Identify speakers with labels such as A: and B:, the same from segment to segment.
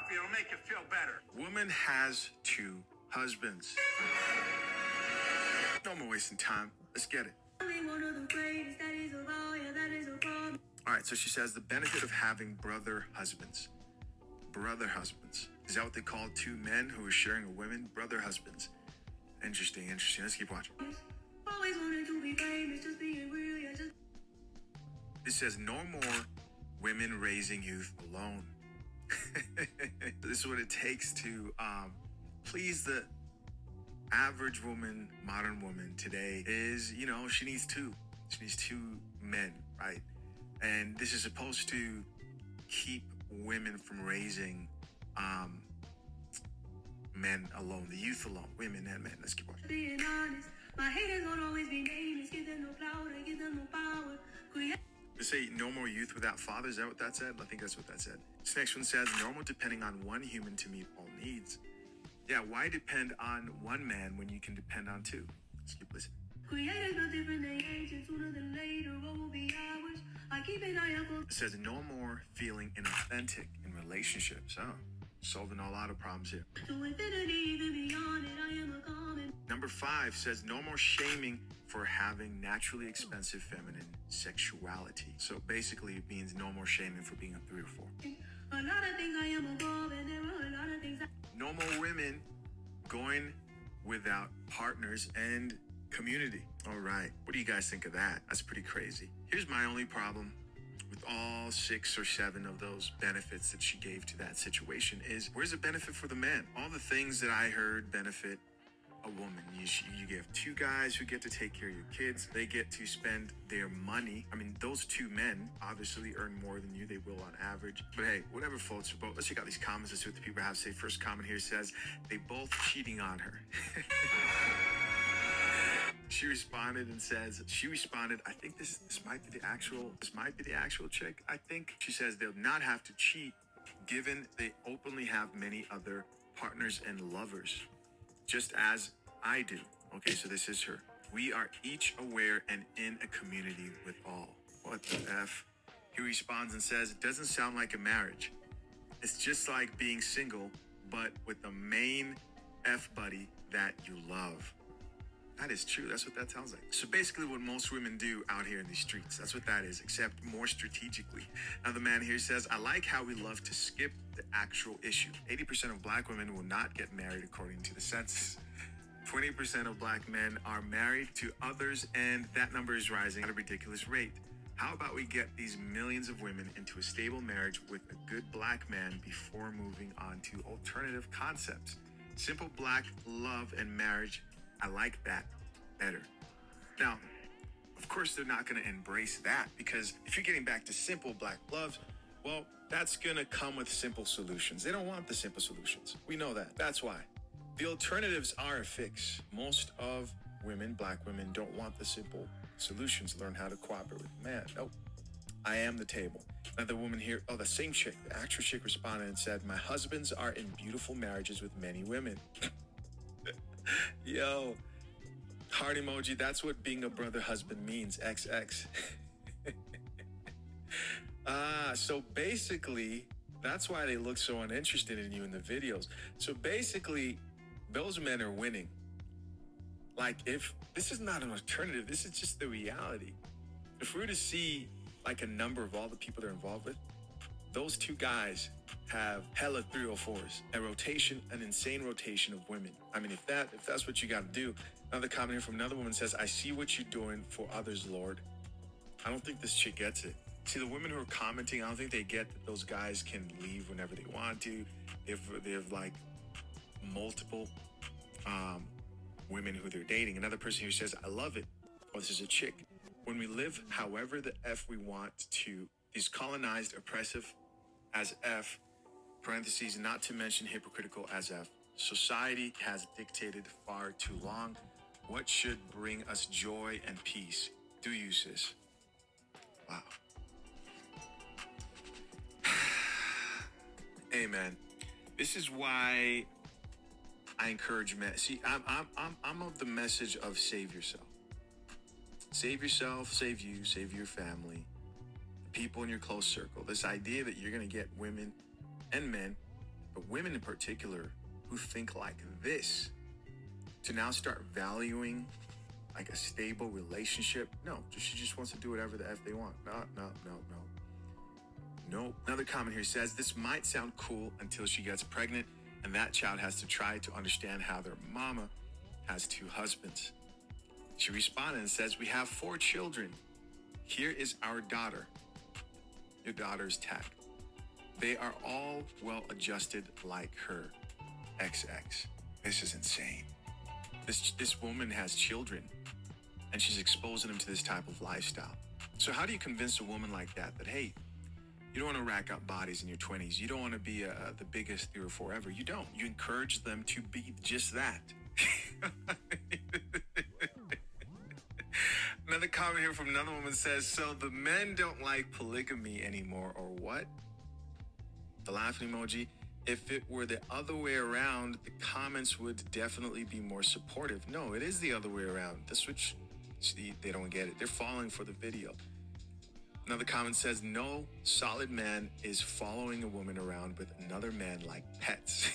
A: coffee. It'll make you feel better.
B: Woman has 2 husbands. No more wasting time. Let's get it. All right, so she says the benefit of having brother husbands. Brother husbands. Is that what they call 2 men who are sharing a woman? Brother husbands. Interesting. Let's keep watching. It says no more women raising youth alone. This is what it takes to please the average woman, modern woman today is, she needs 2. She needs 2 men, right? And this is supposed to keep women from raising men alone, the youth alone, women and men. Let's keep watching. Being honest, my haters won't always be nameless, give them no clout, give them no power. They say no more youth without fathers. Is that what that said? I think that's what that said. This next one says normal depending on one human to meet all needs. Yeah, why depend on one man when you can depend on 2? Let's keep listening. Creators no different than age, and sooner than later, what will be ours? I keep an eye out. It says no more feeling inauthentic in relationships. Solving a lot of problems here. To infinity, even beyond it, I am a common. Number 5 says no more shaming for having naturally expensive feminine sexuality. So basically it means no more shaming for being a 3 or 4. A lot of things I am above, and there are a lot of things no more women going without partners and community. All right. What do you guys think of that? That's pretty crazy. Here's my only problem with all 6 or 7 of those benefits that she gave to that situation is, where's the benefit for the man? All the things that I heard benefit a woman. You have 2 guys who get to take care of your kids. They get to spend their money. I mean, those 2 men obviously earn more than you. They will on average. But hey, whatever floats your boat. Let's check out these comments. Let's see what the people have to say. First comment here says, they both cheating on her. She responded, I think this might be the actual chick. I think she says they'll not have to cheat given they openly have many other partners and lovers, just as I do. Okay, so this is her. We are each aware and in a community with all. What the F? He responds and says, it doesn't sound like a marriage. It's just like being single, but with the main F buddy that you love. That is true. That's what that sounds like. So basically what most women do out here in these streets, that's what that is, except more strategically. Now the man here says, I like how we love to skip the actual issue. 80% of black women will not get married according to the census. 20% of black men are married to others, and that number is rising at a ridiculous rate. How about we get these millions of women into a stable marriage with a good black man before moving on to alternative concepts? Simple black love and marriage, I like that better. Now, of course, they're not going to embrace that, because if you're getting back to simple black love, well, that's going to come with simple solutions. They don't want the simple solutions. We know that. That's why. The alternatives are a fix. Most of women, black women, don't want the simple solutions. Learn how to cooperate with man. Nope. I am the table. Another woman here, the same chick, the actual chick responded and said, my husbands are in beautiful marriages with many women. Yo, heart emoji, that's what being a brother husband means, XX. So basically, that's why they look so uninterested in you in the videos. So basically, those men are winning. Like, if this is not an alternative, this is just the reality. If we were to see like a number of all the people they're involved with, those 2 guys have hella 304s, an insane rotation of women. I mean, if that's what you got to do. Another comment here from another woman says, I see what you're doing for others, Lord. I don't think this chick gets it. See, the women who are commenting, I don't think they get that those guys can leave whenever they want to. They have like multiple women who they're dating. Another person here says, I love it. Oh, this is a chick. When we live however the F we want to, is colonized, oppressive as F, parentheses, not to mention hypocritical as F. Society has dictated far too long. What should bring us joy and peace? Do you, sis? Wow. Amen. This is why I encourage men. See, I'm of the message of save yourself. Save yourself, save you, save your family, the people in your close circle. This idea that you're going to get women and men but women in particular who think like this, to now start valuing like a stable relationship. No, she just wants to do whatever the F they want. No. Another comment here says, this might sound cool until she gets pregnant and that child has to try to understand how their mama has 2 husbands. She responded and says, we have 4 children. Here is our daughter. Your daughter's tag. They are all well adjusted like her. XX. This is insane. This woman has children and she's exposing them to this type of lifestyle. So how do you convince a woman like that, hey, you don't want to rack up bodies in your 20s. You don't want to be the biggest 3 or 4 ever. You don't. You encourage them to be just that. Another comment here from another woman says, so the men don't like polygamy anymore, or what? The laughing emoji. If it were the other way around, the comments would definitely be more supportive. No, it is the other way around. That's what they don't get it. They're falling for the video. Another comment says, no solid man is following a woman around with another man like pets.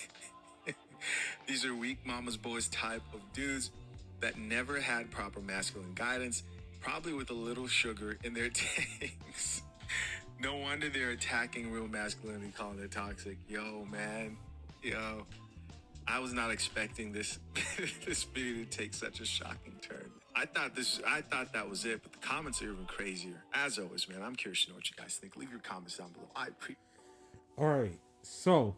B: These are weak mama's boys type of dudes that never had proper masculine guidance, probably with a little sugar in their tanks. No wonder they're attacking real masculinity, calling it toxic. Yo, man. Yo. I was not expecting this this video to take such a shocking turn. I thought that was it, but the comments are even crazier. As always, man, I'm curious to know what you guys think. Leave your comments down below.
A: All right. So,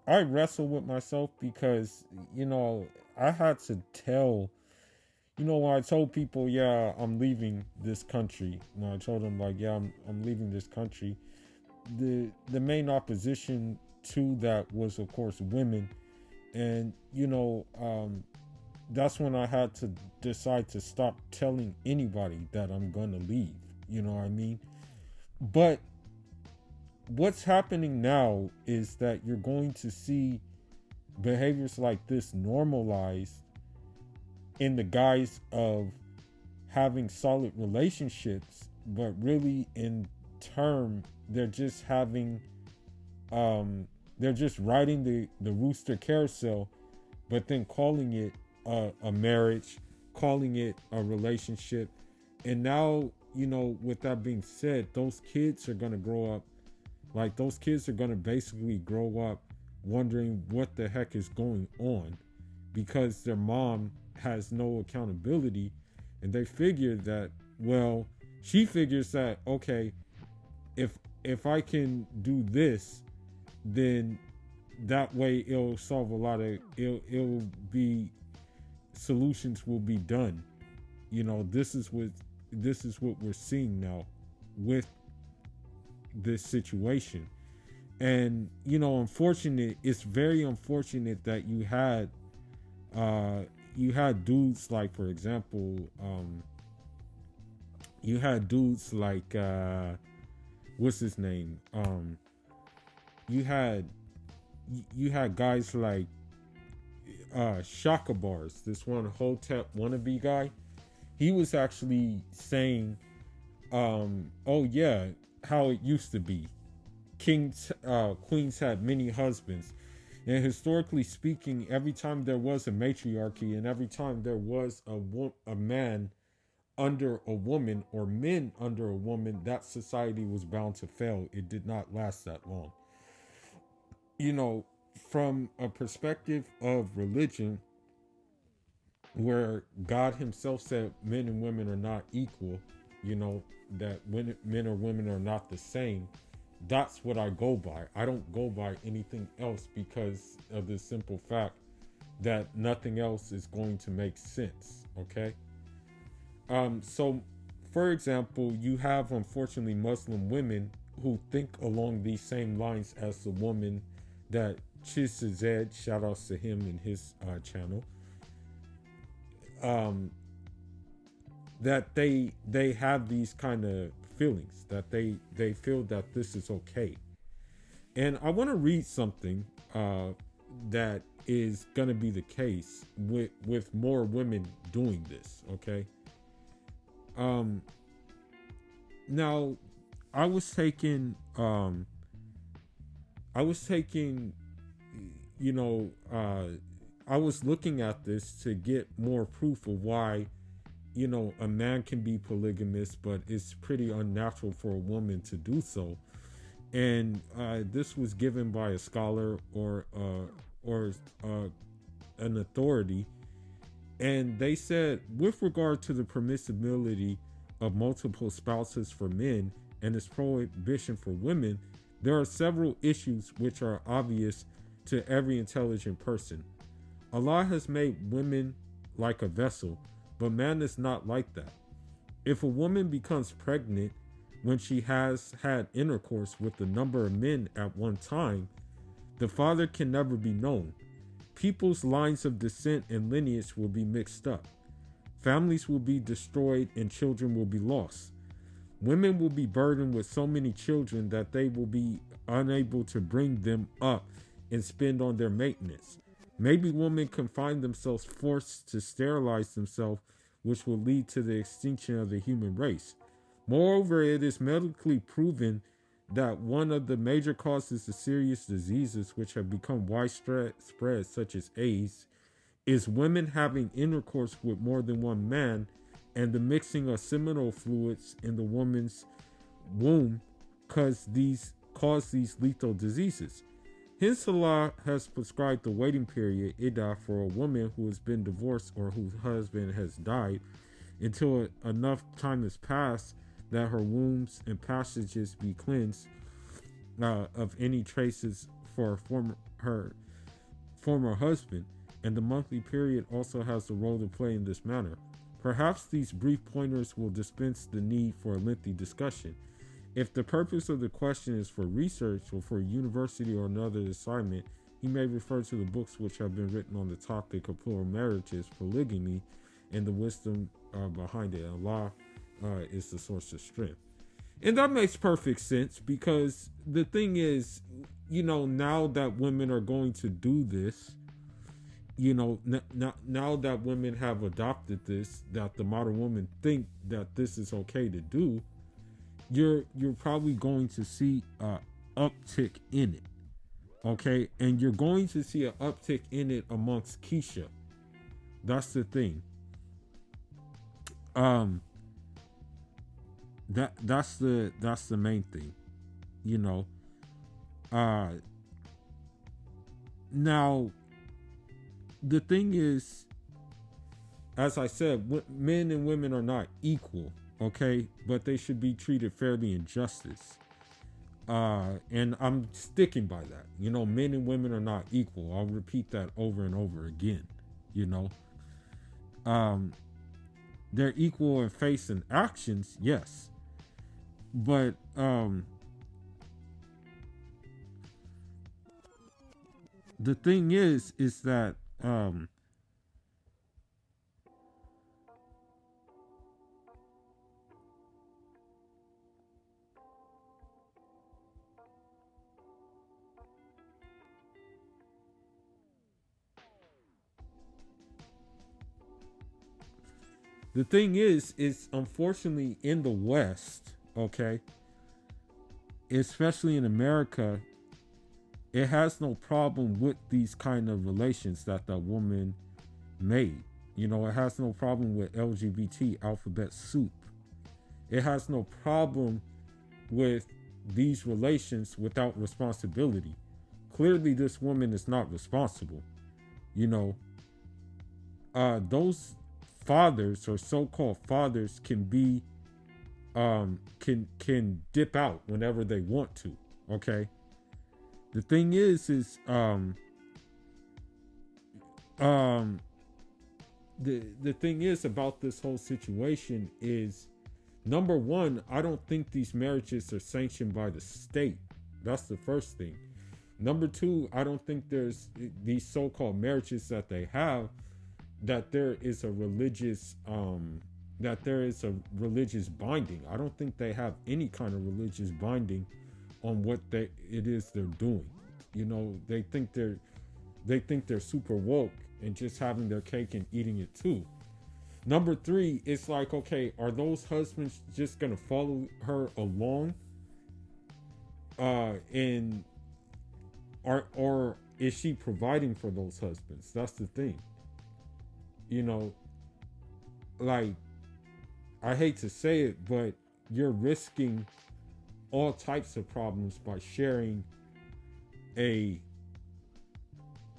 A: I wrestle with myself because, I had to tell, when I told people, yeah, I'm leaving this country. When I told them, like, yeah, I'm leaving this country, the main opposition to that was, of course, women. And, that's when I had to decide to stop telling anybody that I'm going to leave. You know what I mean? But what's happening now is that you're going to see behaviors like this normalized in the guise of having solid relationships, but really in term, they're just having, they're just riding the rooster carousel, but then calling it a marriage, calling it a relationship. And now, with that being said, those kids are going to grow up, like those kids are going to basically grow up wondering what the heck is going on because their mom has no accountability. And they figure that, well, she figures that, okay, if I can do this, then that way it'll solve a lot of, it'll be, solutions will be done. This is what we're seeing now with this situation. And it's very unfortunate that you had dudes like, for example, you had dudes like what's his name, you had guys like Shaka Bars, this one Hotep wannabe guy. He was actually saying, oh yeah, how it used to be. Queens had many husbands. And historically speaking, every time there was a matriarchy and every time there was a man under a woman or men under a woman, that society was bound to fail. It did not last that long. From a perspective of religion, where God himself said men and women are not equal, that men or women are not the same, that's what I go by. I don't go by anything else because of the simple fact that nothing else is going to make sense, okay? So, for example, you have, unfortunately, Muslim women who think along these same lines as the woman that Chizazed, shout outs to him in his channel, that they have these kind of feelings, that they feel that this is okay. And I want to read something that is going to be the case with more women doing this, okay? Now, I was taking I was taking, you know, I was looking at this to get more proof of why, a man can be polygamous, but it's pretty unnatural for a woman to do so. And this was given by a scholar or an authority, and they said, with regard to the permissibility of multiple spouses for men and its prohibition for women, there are several issues which are obvious to every intelligent person. Allah has made women like a vessel, but man is not like that. If a woman becomes pregnant when she has had intercourse with a number of men at one time, the father can never be known. People's lines of descent and lineage will be mixed up. Families will be destroyed and children will be lost. Women will be burdened with so many children that they will be unable to bring them up and spend on their maintenance. Maybe women can find themselves forced to sterilize themselves, which will lead to the extinction of the human race. Moreover, it is medically proven that one of the major causes of serious diseases which have become widespread, such as AIDS, is women having intercourse with more than one man and the mixing of seminal fluids in the woman's womb cause these lethal diseases. Hence, Allah has prescribed the waiting period, iddah, for a woman who has been divorced or whose husband has died until enough time has passed that her wombs and passages be cleansed of any traces for her former husband, and the monthly period also has a role to play in this manner. Perhaps these brief pointers will dispense the need for a lengthy discussion. If the purpose of the question is for research or for a university or another assignment, he may refer to the books which have been written on the topic of plural marriages, polygamy, and the wisdom behind it. Allah is the source of strength. And that makes perfect sense, because the thing is, now that women are going to do this, now that women have adopted this, that the modern women think that this is okay to do, you're probably going to see a uptick in it. Okay? And you're going to see an uptick in it amongst Keisha. That's the thing. That's the main thing, now the thing is, as I said, men and women are not equal, okay, but they should be treated fairly in justice, and I'm sticking by that. Men and women are not equal. I'll repeat that over and over again. They're equal in face and actions, yes. But the thing is that unfortunately in the West, okay, especially in America, it has no problem with these kind of relations that the woman made. It has no problem with LGBT alphabet soup. It has no problem with these relations without responsibility. Clearly, this woman is not responsible. Those fathers or so-called fathers can be can dip out whenever they want to. Okay. The thing is the thing is about this whole situation is, number one, I don't think these marriages are sanctioned by the state. That's the first thing. Number two, I don't think there's these so-called marriages that they have, that there is a religious binding. I don't think they have any kind of religious binding on what it is they're doing. They think they're super woke and just having their cake and eating it too. Number three, it's like, okay, are those husbands just gonna follow her along and or is she providing for those husbands? That's the thing. You know, like, I hate to say it, but you're risking all types of problems by sharing a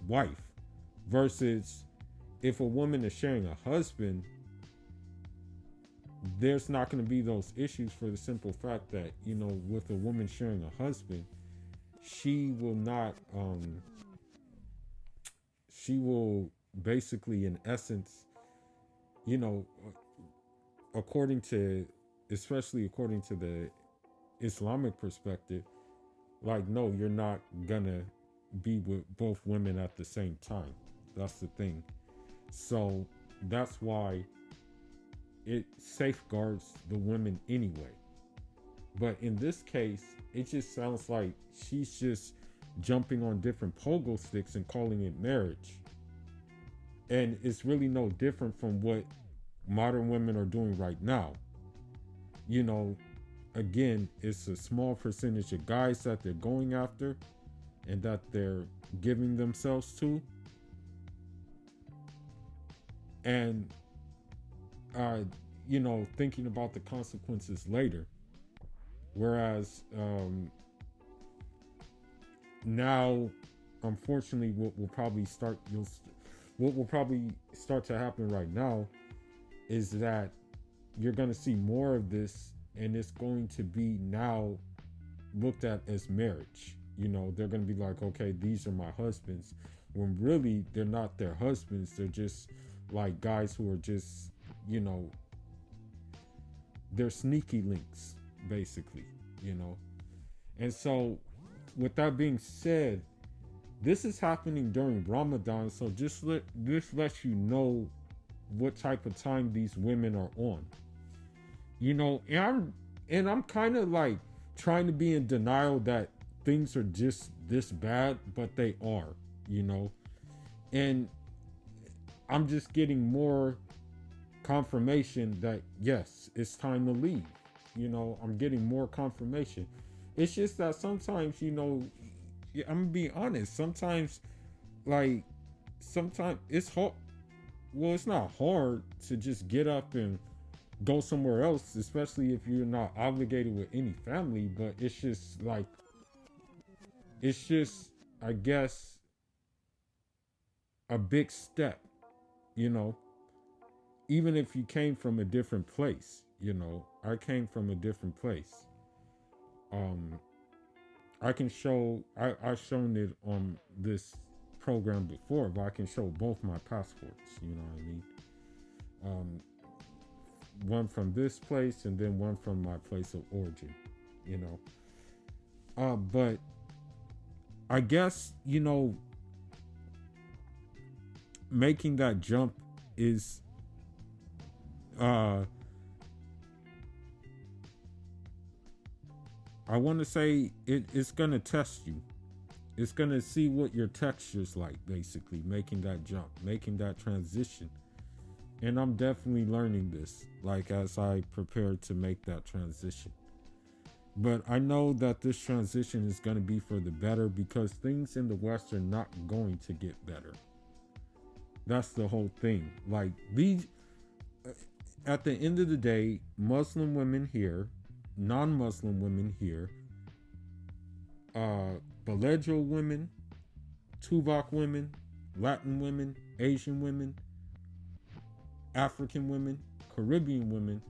A: wife versus if a woman is sharing a husband, there's not going to be those issues for the simple fact that, you know, with a woman sharing a husband, she will not she will basically, in essence, you know, according to, especially according to the Islamic perspective, like, no, you're not gonna be with both women at the same time. That's the thing. So that's why it safeguards the women anyway. But in this case, it just sounds like she's just jumping on different pogo sticks and calling it marriage. And it's really no different from what modern women are doing right now. You know, again, it's a small percentage of guys that they're going after and that they're giving themselves to. And, uh, you know, thinking about the consequences later. Whereas now, unfortunately, what will probably start to happen right now is that you're going to see more of this, and it's going to be now looked at as marriage. You know, they're going to be like, okay, these are my husbands, when really they're not their husbands. They're just like guys who are just, you know, they're sneaky links, basically, you know. And so, with that being said, this is happening during Ramadan, so this lets you know what type of time these women are on. You know, and I'm kind of like trying to be in denial that things are just this bad, but they are, you know. And I'm just getting more confirmation that yes, it's time to leave. You know, I'm getting more confirmation. It's just that sometimes, you know, I'm gonna be honest. Like, sometimes it's hard. Well, it's not hard to just get up and go somewhere else, especially if you're not obligated with any family. But it's just like, it's just, I guess, a big step, you know. Even if you came from a different place, you know, I came from a different place. Um, I can show, I've shown it on this program before, but I can show both my passports, you know what I mean? Um, one from this place and then one from my place of origin, you know. But I guess, you know, making that jump is, I want to say it's going to test you. It's going to see what your texture's like, basically, making that jump, making that transition. And I'm definitely learning this, like, as I prepare to make that transition. But I know that this transition is going to be for the better because things in the West are not going to get better. That's the whole thing. Like, these, at the end of the day, Muslim women here, non-Muslim women here, Belejo women, Tuvok women, Latin women, Asian women, African women, Caribbean women,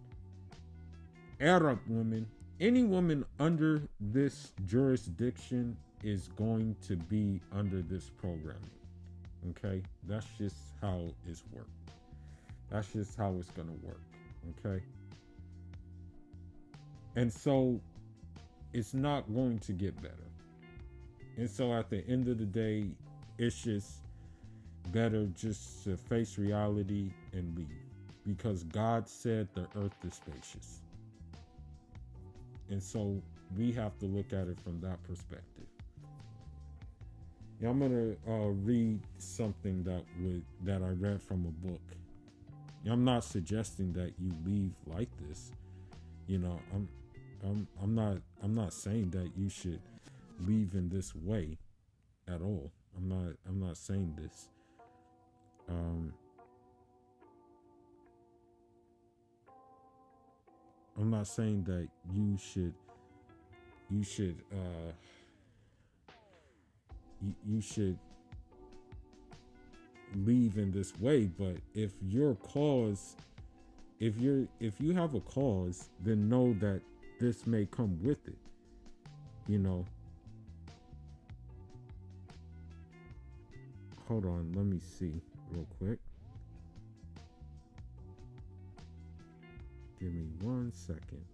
A: Arab women, any woman under this jurisdiction is going to be under this programming. Okay? That's just how it's worked. That's just how it's going to work. Okay? And so it's not going to get better. And so at the end of the day, it's just better just to face reality and leave. Because God said the earth is spacious. And so we have to look at it from that perspective. Now I'm gonna read something that I read from a book. Now, I'm not suggesting that you leave like this. You know, I'm not saying that you should leave in this way. at all. I'm not saying this. Um, I'm not saying that you should leave in this way. But if you have a cause, then know that this may come with it. You know, hold on, let me see real quick. Give me 1 second.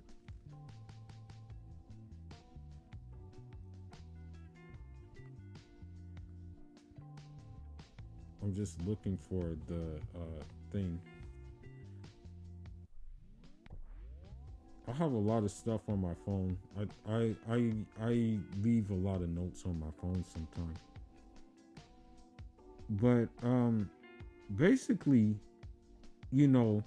A: I'm just looking for the thing. I have a lot of stuff on my phone. I leave a lot of notes on my phone sometimes. But basically, you know,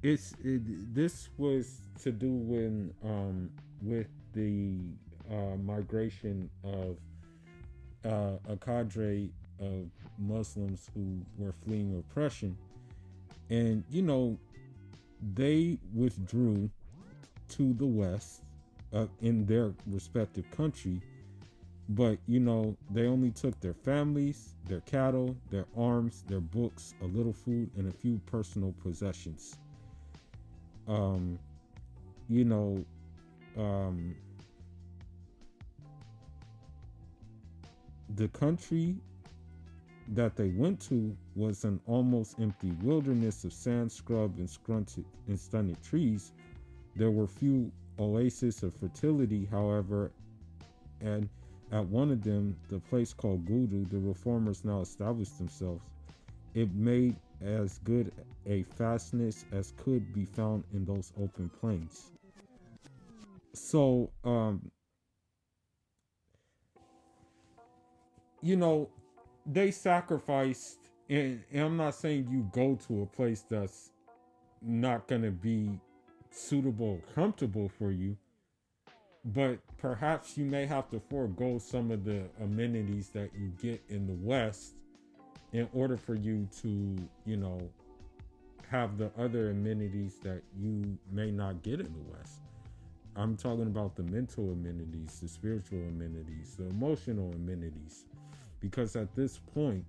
A: this was to do with the migration of a cadre of Muslims who were fleeing oppression, and they withdrew to the West in their respective country. But they only took their families, their cattle, their arms, their books, a little food, and a few personal possessions. Um, you know, um, the country that they went to was an almost empty wilderness of sand, scrub, and stunted trees. There were few oases of fertility, however, and at one of them, the place called Gudu, the reformers now established themselves. It made as good a fastness as could be found in those open plains. So, you know, they sacrificed, and I'm not saying you go to a place that's not going to be suitable, comfortable for you, but perhaps you may have to forego some of the amenities that you get in the West in order for you to, have the other amenities that you may not get in the West. I'm talking about the mental amenities, the spiritual amenities, the emotional amenities. Because at this point,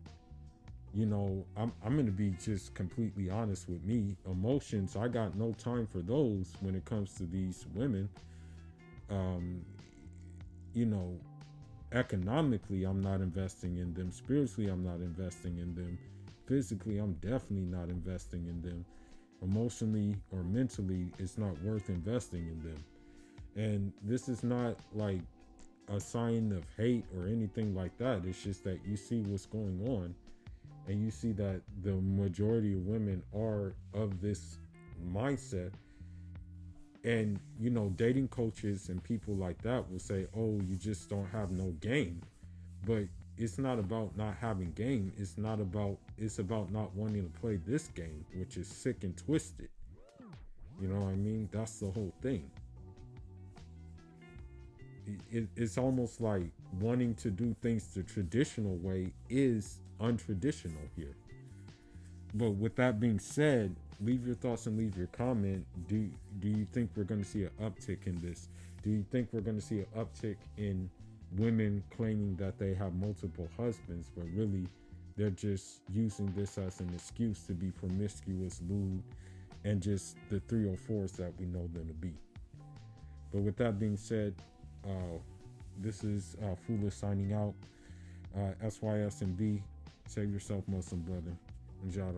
A: I'm going to be just completely honest with me. Emotions, I got no time for those when it comes to these women. Um, you know, Economically, I'm not investing in them. Spiritually, I'm not investing in them. Physically, I'm definitely not investing in them. Emotionally or mentally, it's not worth investing in them. And this is not like a sign of hate or anything like that. It's just that you see what's going on, and you see that the majority of women are of this mindset. And dating coaches and people like that will say, oh, you just don't have no game. But it's not about not having game. It's about not wanting to play this game, which is sick and twisted. You know what I mean? That's the whole thing. It's almost like wanting to do things the traditional way is untraditional here. But with that being said, leave your thoughts and leave your comment. Do you think we're going to see an uptick in this? Do you think we're going to see an uptick in women claiming that they have multiple husbands, but really they're just using this as an excuse to be promiscuous, lewd, and just the 304s that we know them to be? But with that being said, this is Foolish signing out. SYS and B. Save yourself, Muslim brother. Injad